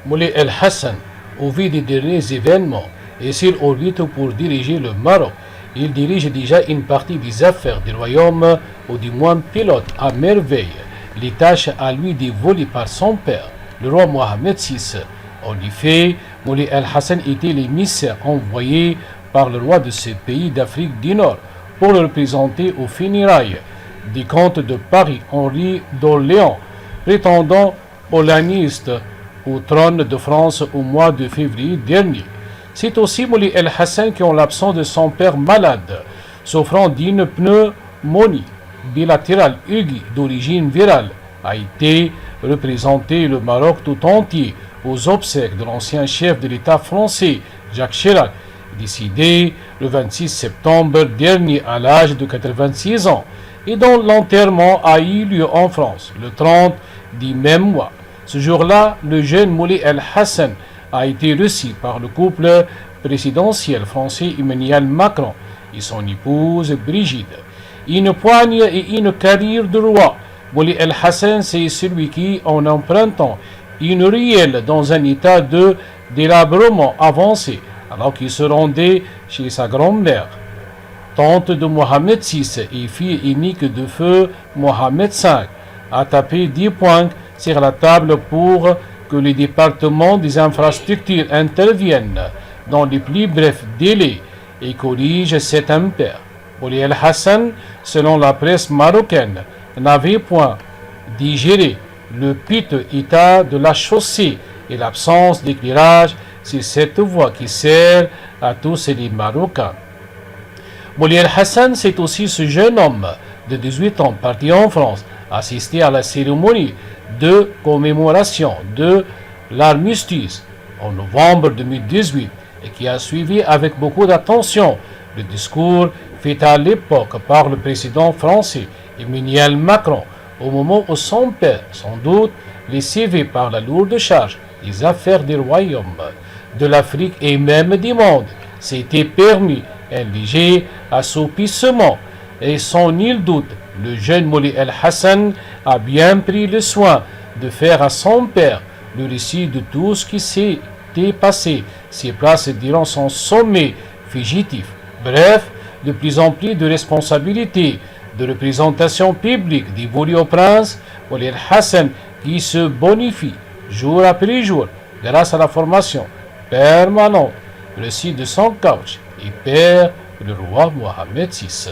Moulay El-Hassan, au vu des derniers événements, est sur orbite pour diriger le Maroc. Il dirige déjà une partie des affaires du royaume, ou du moins pilote à merveille les tâches à lui dévolues par son père, le roi Mohamed VI. En effet, Moulay El-Hassan était l'émissaire envoyé par le roi de ce pays d'Afrique du Nord pour le représenter aux funérailles du comte de Paris, Henri d'Orléans, prétendant polaniste au trône de France au mois de février dernier. C'est aussi Moulay El-Hassan qui, en l'absence de son père malade, souffrant d'une pneumonie bilatérale aiguë d'origine virale, a été représenté le Maroc tout entier aux obsèques de l'ancien chef de l'État français, Jacques Chirac, décédé le 26 septembre dernier à l'âge de 86 ans, et dont l'enterrement a eu lieu en France le 30 du même mois. Ce jour-là, le jeune Moulay El-Hassan a été reçu par le couple présidentiel français Emmanuel Macron et son épouse Brigitte. Une poigne et une carrière de roi. Moulay El-Hassan, c'est celui qui, en empruntant une ruelle dans un état de délabrement avancé, alors qu'il se rendait chez sa grand-mère, tante de Mohamed VI et fille unique de feu Mohamed V, a tapé 10 points sur la table pour que le département des infrastructures intervienne dans les plus brefs délais et corrige cet impair. Moulay El-Hassan, selon la presse marocaine, n'avait point digéré le piteux état de la chaussée et l'absence d'éclairage sur cette voie qui sert à tous les Marocains. Moulay El-Hassan, c'est aussi ce jeune homme de 18 ans parti en France assister à la cérémonie de commémoration de l'armistice en novembre 2018 et qui a suivi avec beaucoup d'attention le discours fait à l'époque par le président français Emmanuel Macron au moment où son père, sans doute lessivé par la lourde charge des affaires du royaume, de l'Afrique et même du monde, s'était permis un léger assoupissement et sans nul doute le jeune Moulay El-Hassan a bien pris le soin de faire à son père le récit de tout ce qui s'était passé sur place durant son sommet fugitif. Bref, de plus en plus de responsabilités de représentation publique dévolues au prince Moulay El-Hassan qui se bonifie jour après jour grâce à la formation permanente reçue de son coach et père, le roi Mohamed VI.